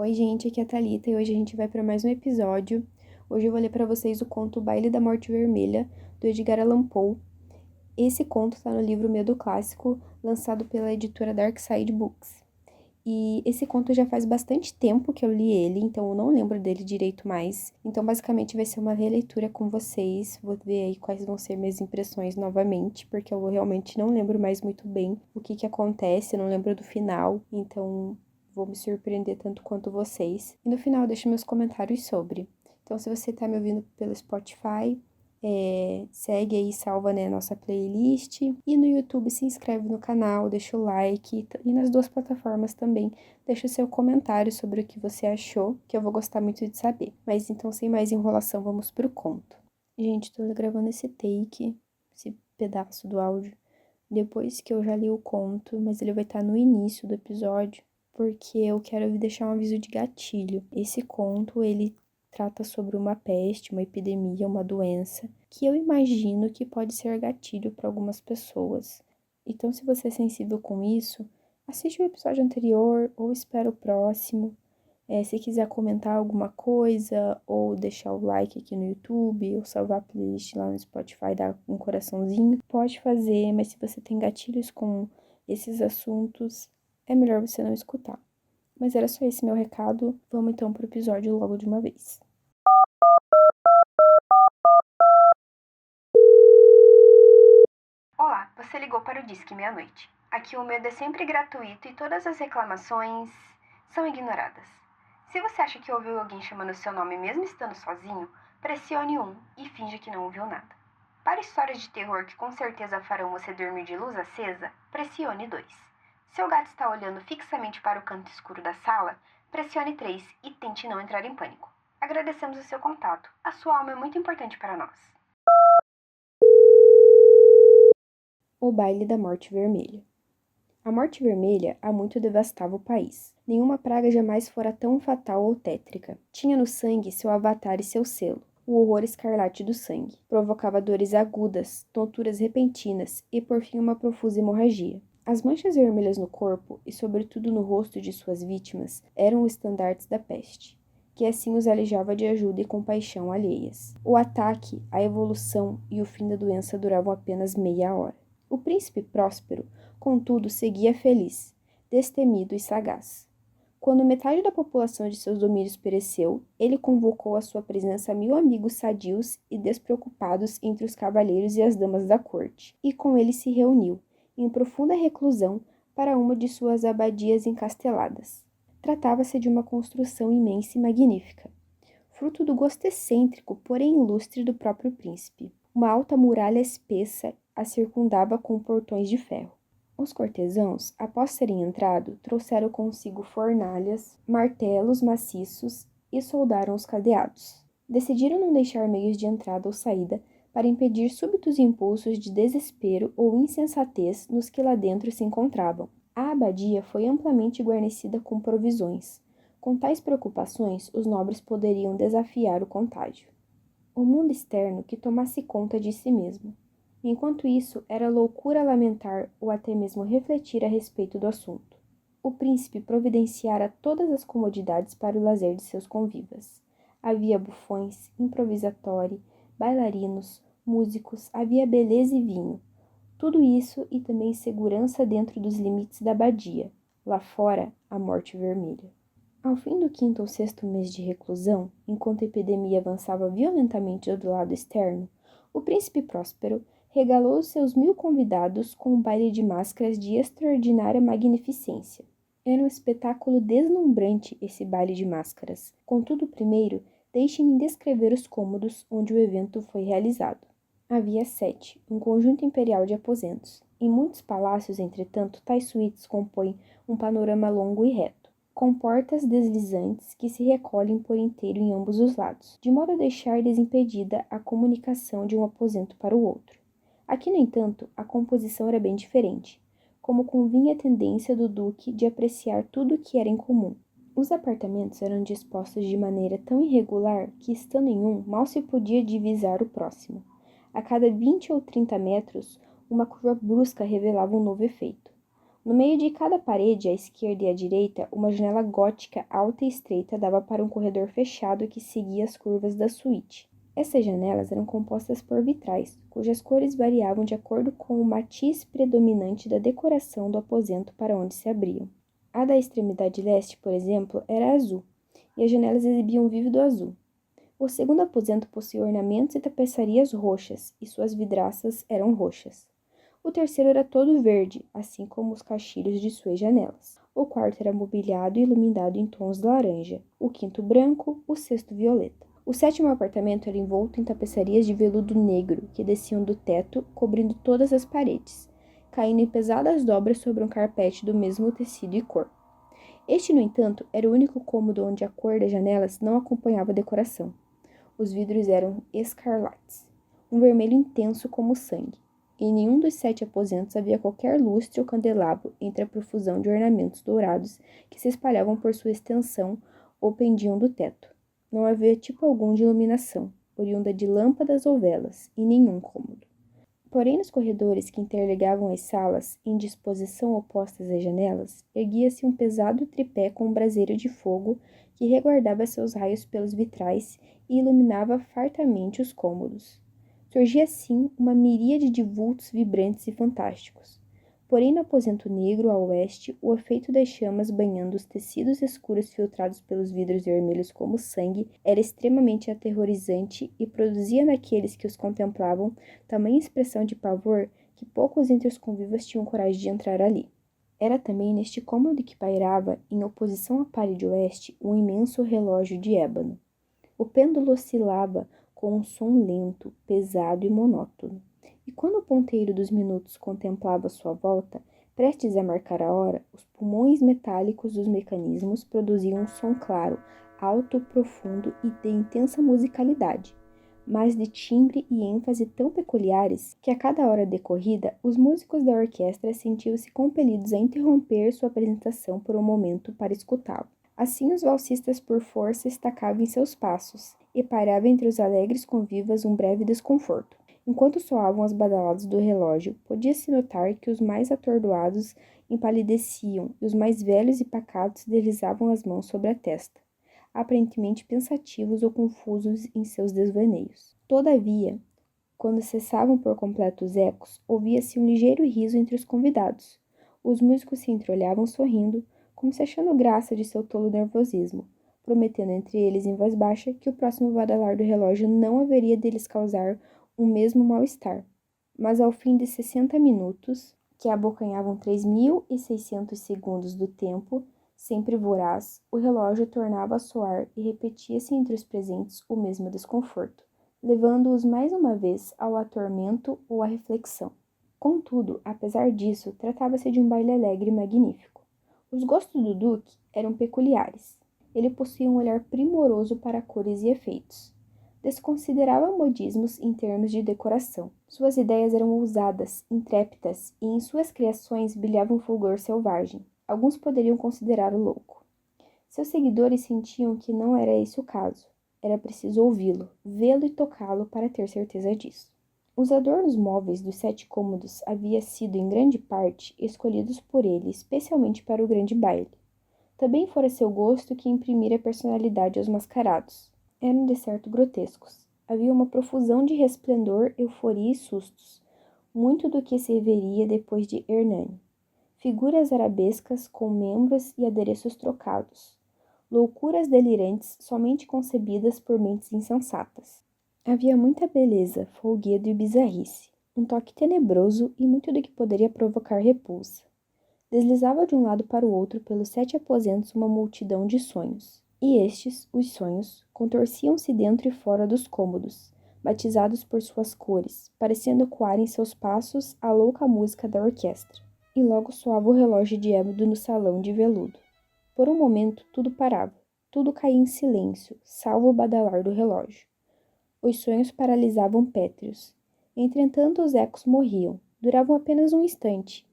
Oi, gente, aqui é a Thalita e hoje a gente vai para mais um episódio. Hoje eu vou ler para vocês o conto O Baile da Morte Vermelha, do Edgar Allan Poe. Esse conto está no livro Medo Clássico, lançado pela editora Dark Side Books. E esse conto já faz bastante tempo que eu li ele, então eu não lembro dele direito mais. Então, basicamente, vai ser uma releitura com vocês. Vou ver aí quais vão ser minhas impressões novamente, porque eu realmente não lembro mais muito bem o que acontece, eu não lembro do final. Então, vou me surpreender tanto quanto vocês. E no final, eu deixo meus comentários sobre. Então, se você tá me ouvindo pelo Spotify, segue aí, salva, né, nossa playlist. E no YouTube se inscreve no canal, deixa o like. E nas duas plataformas também, deixa o seu comentário sobre o que você achou, que eu vou gostar muito de saber. Mas então, sem mais enrolação, vamos pro conto. Gente, tô gravando esse pedaço do áudio, depois que eu já li o conto, mas ele vai estar no início do episódio, porque eu quero deixar um aviso de gatilho. Esse conto, ele trata sobre uma peste, uma epidemia, uma doença, que eu imagino que pode ser gatilho para algumas pessoas. Então, se você é sensível com isso, assiste o episódio anterior ou espera o próximo. Se quiser comentar alguma coisa, ou deixar o like aqui no YouTube, ou salvar a playlist lá no Spotify, dar um coraçãozinho, pode fazer, mas se você tem gatilhos com esses assuntos, é melhor você não escutar. Mas era só esse meu recado, vamos então pro episódio logo de uma vez. Olá, você ligou para o Disque Meia-Noite. Aqui o medo é sempre gratuito e todas as reclamações são ignoradas. Se você acha que ouviu alguém chamando seu nome mesmo estando sozinho, pressione 1 e finja que não ouviu nada. Para histórias de terror que com certeza farão você dormir de luz acesa, pressione 2. Seu gato está olhando fixamente para o canto escuro da sala, pressione 3 e tente não entrar em pânico. Agradecemos o seu contato. A sua alma é muito importante para nós. O Baile da Morte Vermelha. A Morte Vermelha há muito devastava o país. Nenhuma praga jamais fora tão fatal ou tétrica. Tinha no sangue seu avatar e seu selo, o horror escarlate do sangue. Provocava dores agudas, tonturas repentinas e, por fim, uma profusa hemorragia. As manchas vermelhas no corpo e, sobretudo, no rosto de suas vítimas eram os estandartes da peste, que assim os alijava de ajuda e compaixão alheias. O ataque, a evolução e o fim da doença duravam apenas meia hora. O príncipe Próspero, contudo, seguia feliz, destemido e sagaz. Quando metade da população de seus domínios pereceu, ele convocou à sua presença 1000 amigos sadios e despreocupados entre os cavalheiros e as damas da corte, e com ele se reuniu, em profunda reclusão, para uma de suas abadias encasteladas. Tratava-se de uma construção imensa e magnífica, fruto do gosto excêntrico, porém ilustre do próprio príncipe. Uma alta muralha espessa a circundava com portões de ferro. Os cortesãos, após terem entrado, trouxeram consigo fornalhas, martelos maciços e soldaram os cadeados. Decidiram não deixar meios de entrada ou saída para impedir súbitos impulsos de desespero ou insensatez nos que lá dentro se encontravam. A abadia foi amplamente guarnecida com provisões. Com tais preocupações, os nobres poderiam desafiar o contágio. O mundo externo que tomasse conta de si mesmo. Enquanto isso, era loucura lamentar ou até mesmo refletir a respeito do assunto. O príncipe providenciara todas as comodidades para o lazer de seus convivas. Havia bufões, improvisatório, bailarinos, músicos, havia beleza e vinho. Tudo isso e também segurança dentro dos limites da abadia. Lá fora, a morte vermelha. Ao fim do 5º ou 6º mês de reclusão, enquanto a epidemia avançava violentamente do lado externo, o príncipe Próspero regalou os seus 1000 convidados com um baile de máscaras de extraordinária magnificência. Era um espetáculo deslumbrante esse baile de máscaras. Contudo, primeiro, deixe-me descrever os cômodos onde o evento foi realizado. Havia 7, um conjunto imperial de aposentos. Em muitos palácios, entretanto, tais suítes compõem um panorama longo e reto, com portas deslizantes que se recolhem por inteiro em ambos os lados, de modo a deixar desimpedida a comunicação de um aposento para o outro. Aqui, no entanto, a composição era bem diferente, como convinha a tendência do duque de apreciar tudo o que era em comum. Os apartamentos eram dispostos de maneira tão irregular que, estando em um, mal se podia divisar o próximo. A cada 20 ou 30 metros, uma curva brusca revelava um novo efeito. No meio de cada parede, à esquerda e à direita, uma janela gótica alta e estreita dava para um corredor fechado que seguia as curvas da suíte. Essas janelas eram compostas por vitrais, cujas cores variavam de acordo com o matiz predominante da decoração do aposento para onde se abriam. A da extremidade leste, por exemplo, era azul, e as janelas exibiam um vívido azul. O segundo aposento possuía ornamentos e tapeçarias roxas, e suas vidraças eram roxas. O terceiro era todo verde, assim como os caixilhos de suas janelas. O quarto era mobiliado e iluminado em tons de laranja, o quinto branco, o sexto violeta. O sétimo apartamento era envolto em tapeçarias de veludo negro que desciam do teto, cobrindo todas as paredes, caindo em pesadas dobras sobre um carpete do mesmo tecido e cor. Este, no entanto, era o único cômodo onde a cor das janelas não acompanhava a decoração. Os vidros eram escarlates, um vermelho intenso como o sangue. Em nenhum dos 7 aposentos havia qualquer lustre ou candelabro entre a profusão de ornamentos dourados que se espalhavam por sua extensão ou pendiam do teto. Não havia tipo algum de iluminação, oriunda de lâmpadas ou velas, em nenhum cômodo. Porém, nos corredores que interligavam as salas, em disposição opostas às janelas, erguia-se um pesado tripé com um braseiro de fogo que reguardava seus raios pelos vitrais e iluminava fartamente os cômodos. Surgia assim uma miríade de vultos vibrantes e fantásticos. Porém, no aposento negro, a oeste, o efeito das chamas banhando os tecidos escuros filtrados pelos vidros vermelhos como sangue era extremamente aterrorizante e produzia naqueles que os contemplavam tamanha expressão de pavor que poucos entre os convivas tinham coragem de entrar ali. Era também neste cômodo que pairava, em oposição à parede oeste, um imenso relógio de ébano. O pêndulo oscilava com um som lento, pesado e monótono. E quando o ponteiro dos minutos contemplava sua volta, prestes a marcar a hora, os pulmões metálicos dos mecanismos produziam um som claro, alto, profundo e de intensa musicalidade, mas de timbre e ênfase tão peculiares que a cada hora decorrida, os músicos da orquestra sentiam-se compelidos a interromper sua apresentação por um momento para escutá-lo. Assim, os valsistas por força estacavam em seus passos, e pairava entre os alegres convivas um breve desconforto. Enquanto soavam as badaladas do relógio, podia-se notar que os mais atordoados empalideciam e os mais velhos e pacatos deslizavam as mãos sobre a testa, aparentemente pensativos ou confusos em seus desvaneios. Todavia, quando cessavam por completo os ecos, ouvia-se um ligeiro riso entre os convidados. Os músicos se entreolhavam sorrindo, como se achando graça de seu tolo nervosismo, prometendo entre eles em voz baixa que o próximo badalar do relógio não haveria de lhes causar o mesmo mal-estar. Mas ao fim de 60 minutos, que abocanhavam 3.600 segundos do tempo, sempre voraz, o relógio tornava a soar e repetia-se entre os presentes o mesmo desconforto, levando-os mais uma vez ao atormento ou à reflexão. Contudo, apesar disso, tratava-se de um baile alegre e magnífico. Os gostos do Duque eram peculiares. Ele possuía um olhar primoroso para cores e efeitos. Desconsiderava modismos em termos de decoração. Suas ideias eram ousadas, intrépidas e em suas criações brilhava um fulgor selvagem. Alguns poderiam considerá-lo louco. Seus seguidores sentiam que não era esse o caso. Era preciso ouvi-lo, vê-lo e tocá-lo para ter certeza disso. Os adornos móveis dos 7 cômodos haviam sido, em grande parte, escolhidos por ele especialmente para o grande baile. Também fora seu gosto que imprimira personalidade aos mascarados. Eram de certo grotescos. Havia uma profusão de resplendor, euforia e sustos, muito do que se veria depois de Hernani. Figuras arabescas com membros e adereços trocados. Loucuras delirantes somente concebidas por mentes insensatas. Havia muita beleza, folguedo e bizarrice, um toque tenebroso e muito do que poderia provocar repulsa. Deslizava de um lado para o outro pelos 7 aposentos uma multidão de sonhos. E estes, os sonhos, contorciam-se dentro e fora dos cômodos, batizados por suas cores, parecendo ecoar em seus passos a louca música da orquestra. E logo soava o relógio de ébano no salão de veludo. Por um momento, tudo parava. Tudo caía em silêncio, salvo o badalar do relógio. Os sonhos paralisavam pétreos. Entretanto, os ecos morriam. Duravam apenas um instante,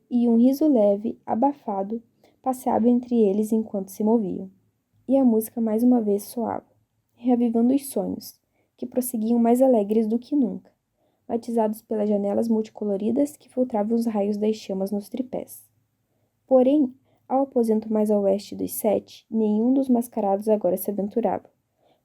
e um riso leve, abafado, passeava entre eles enquanto se moviam. E a música mais uma vez soava, reavivando os sonhos, que prosseguiam mais alegres do que nunca, batizados pelas janelas multicoloridas que filtravam os raios das chamas nos tripés. Porém, ao aposento mais a oeste dos 7, nenhum dos mascarados agora se aventurava,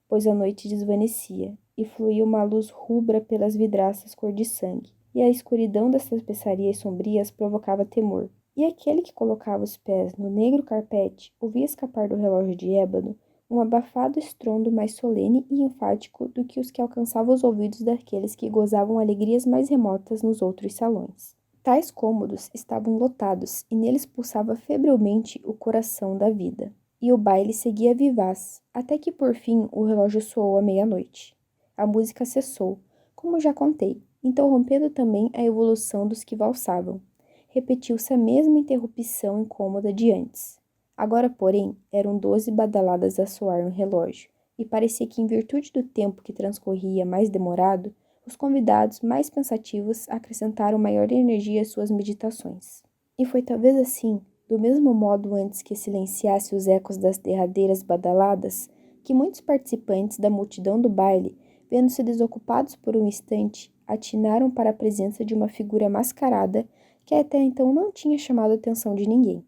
pois a noite desvanecia, e fluía uma luz rubra pelas vidraças cor de sangue, e a escuridão das tapeçarias sombrias provocava temor. E aquele que colocava os pés no negro carpete ouvia escapar do relógio de ébano um abafado estrondo mais solene e enfático do que os que alcançavam os ouvidos daqueles que gozavam alegrias mais remotas nos outros salões. Tais cômodos estavam lotados e neles pulsava febrilmente o coração da vida. E o baile seguia vivaz, até que por fim o relógio soou à meia-noite. A música cessou, como já contei, interrompendo também a evolução dos que valsavam. Repetiu-se a mesma interrupção incômoda de antes. Agora, porém, eram 12 badaladas a soar no relógio, e parecia que, em virtude do tempo que transcorria mais demorado, os convidados, mais pensativos, acrescentaram maior energia às suas meditações. E foi talvez assim, do mesmo modo antes que silenciasse os ecos das derradeiras badaladas, que muitos participantes da multidão do baile, vendo-se desocupados por um instante, atinaram para a presença de uma figura mascarada que até então não tinha chamado a atenção de ninguém.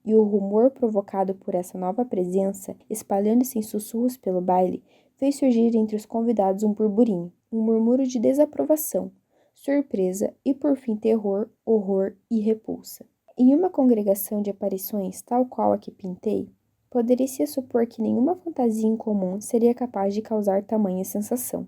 E o rumor provocado por essa nova presença, espalhando-se em sussurros pelo baile, fez surgir entre os convidados um burburinho, um murmúrio de desaprovação, surpresa e, por fim, terror, horror e repulsa. Em uma congregação de aparições tal qual a que pintei, poderia-se supor que nenhuma fantasia incomum seria capaz de causar tamanha sensação.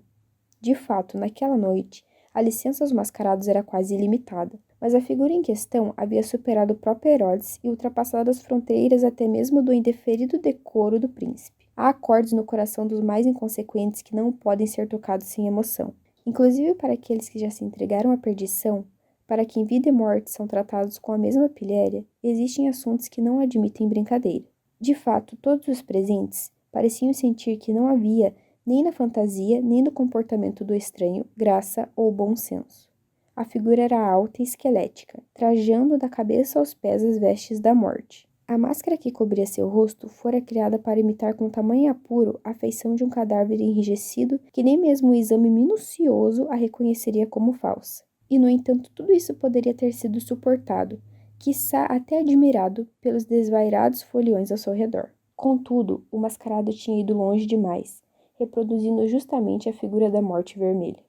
De fato, naquela noite, a licença aos mascarados era quase ilimitada, mas a figura em questão havia superado o próprio Herodes e ultrapassado as fronteiras até mesmo do indeferido decoro do príncipe. Há acordes no coração dos mais inconsequentes que não podem ser tocados sem emoção. Inclusive para aqueles que já se entregaram à perdição, para quem vida e morte são tratados com a mesma pilhéria, existem assuntos que não admitem brincadeira. De fato, todos os presentes pareciam sentir que não havia, nem na fantasia, nem no comportamento do estranho, graça ou bom senso. A figura era alta e esquelética, trajando da cabeça aos pés as vestes da morte. A máscara que cobria seu rosto fora criada para imitar com tamanho apuro a feição de um cadáver enrijecido que nem mesmo um exame minucioso a reconheceria como falsa. E, no entanto, tudo isso poderia ter sido suportado, quiçá até admirado, pelos desvairados foliões ao seu redor. Contudo, o mascarado tinha ido longe demais, reproduzindo justamente a figura da morte vermelha.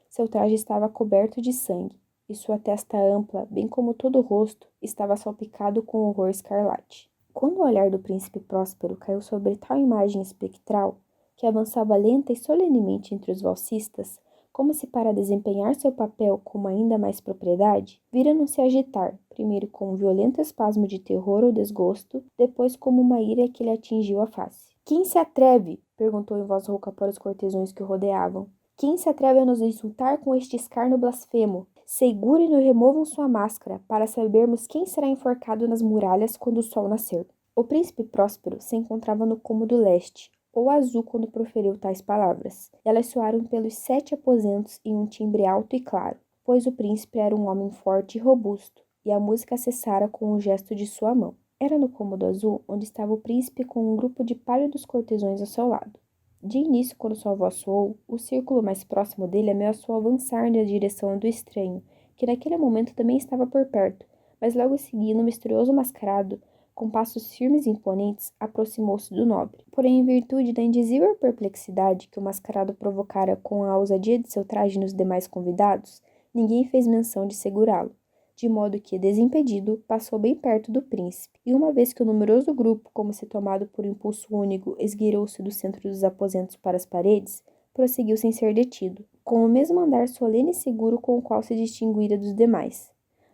Seu traje estava coberto de sangue, e sua testa ampla, bem como todo o rosto, estava salpicado com horror escarlate. Quando o olhar do príncipe Próspero caiu sobre tal imagem espectral, que avançava lenta e solenemente entre os valsistas, como se para desempenhar seu papel com ainda mais propriedade, viram-no-se agitar, primeiro com um violento espasmo de terror ou desgosto, depois como uma ira que lhe atingiu a face. Quem se atreve? Perguntou em voz rouca para os cortesãos que o rodeavam. Quem se atreve a nos insultar com este escárnio blasfemo? Segurem e removam sua máscara, para sabermos quem será enforcado nas muralhas quando o sol nascer. O príncipe Próspero se encontrava no cômodo leste, ou azul quando proferiu tais palavras. Elas soaram pelos 7 aposentos em um timbre alto e claro, pois o príncipe era um homem forte e robusto, e a música cessara com um gesto de sua mão. Era no cômodo azul onde estava o príncipe com um grupo de pálidos cortesãos ao seu lado. De início, quando sua voz soou, o círculo mais próximo dele ameaçou avançar na direção do estranho, que naquele momento também estava por perto, mas logo em seguida o misterioso mascarado, com passos firmes e imponentes, aproximou-se do nobre. Porém, em virtude da indizível perplexidade que o mascarado provocara com a ousadia de seu traje nos demais convidados, ninguém fez menção de segurá-lo, de modo que, desimpedido, passou bem perto do príncipe, e uma vez que o numeroso grupo, como se tomado por impulso único, esgueirou-se do centro dos aposentos para as paredes, prosseguiu sem ser detido, com o mesmo andar solene e seguro com o qual se distinguira dos demais.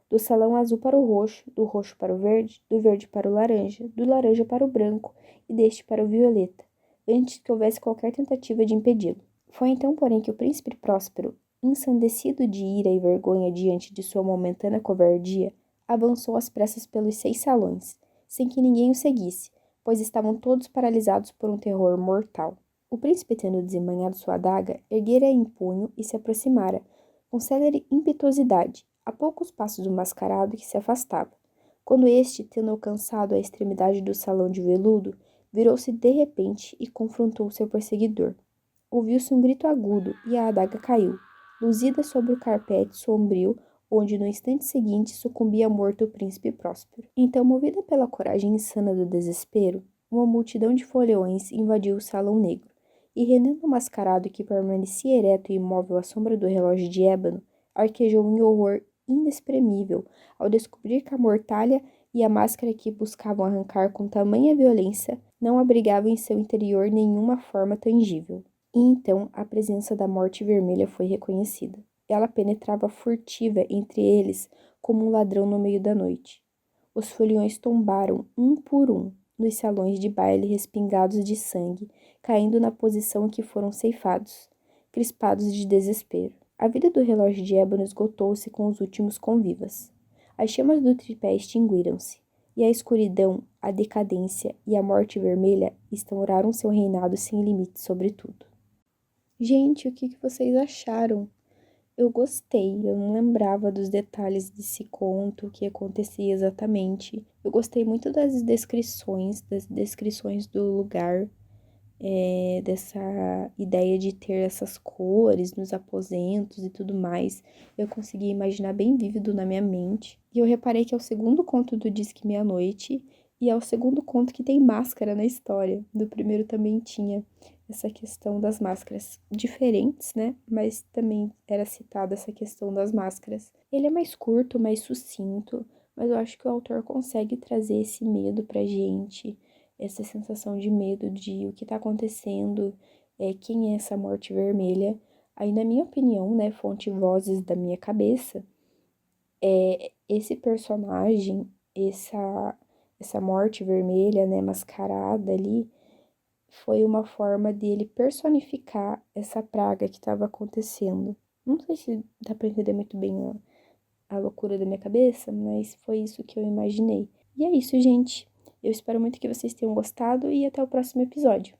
Do salão azul para o roxo, do roxo para o verde, do verde para o laranja, do laranja para o branco e deste para o violeta, antes que houvesse qualquer tentativa de impedi-lo. Foi então, porém, que o príncipe Próspero, ensandecido de ira e vergonha diante de sua momentânea covardia, avançou às pressas pelos 6 salões, sem que ninguém o seguisse, pois estavam todos paralisados por um terror mortal. O príncipe, tendo desembainhado sua adaga, erguera-a em punho e se aproximara, com célere impetuosidade, a poucos passos do mascarado que se afastava, quando este, tendo alcançado a extremidade do salão de veludo, virou-se de repente e confrontou seu perseguidor. Ouviu-se um grito agudo e a adaga caiu, luzida sobre o carpete sombrio onde no instante seguinte sucumbia morto o príncipe Próspero. Então, movida pela coragem insana do desespero, uma multidão de foliões invadiu o Salão Negro, e Renan Mascarado, que permanecia ereto e imóvel à sombra do relógio de ébano, arquejou em horror inexprimível ao descobrir que a mortalha e a máscara que buscavam arrancar com tamanha violência não abrigavam em seu interior nenhuma forma tangível. E então a presença da Morte Vermelha foi reconhecida. Ela penetrava furtiva entre eles como um ladrão no meio da noite. Os foliões tombaram, um por um, nos salões de baile respingados de sangue, caindo na posição em que foram ceifados, crispados de desespero. A vida do relógio de ébano esgotou-se com os últimos convivas. As chamas do tripé extinguiram-se, e a escuridão, a decadência e a morte vermelha instauraram seu reinado sem limite sobre tudo. Gente, o que vocês acharam? Eu gostei, eu não lembrava dos detalhes desse conto, o que acontecia exatamente. Eu gostei muito das descrições do lugar, dessa ideia de ter essas cores nos aposentos e tudo mais. Eu consegui imaginar bem vívido na minha mente. E eu reparei que é o segundo conto do Disque Meia-Noite e é o segundo conto que tem máscara na história. Do primeiro também tinha essa questão das máscaras diferentes, né? Mas também era citada essa questão das máscaras. Ele é mais curto, mais sucinto, mas eu acho que o autor consegue trazer esse medo pra gente, essa sensação de medo de o que tá acontecendo, quem é essa morte vermelha. Aí, na minha opinião, né, fonte vozes da minha cabeça, esse personagem, essa morte vermelha, né, mascarada ali, foi uma forma dele personificar essa praga que estava acontecendo. Não sei se dá pra entender muito bem a loucura da minha cabeça, mas foi isso que eu imaginei. E é isso, gente. Eu espero muito que vocês tenham gostado e até o próximo episódio.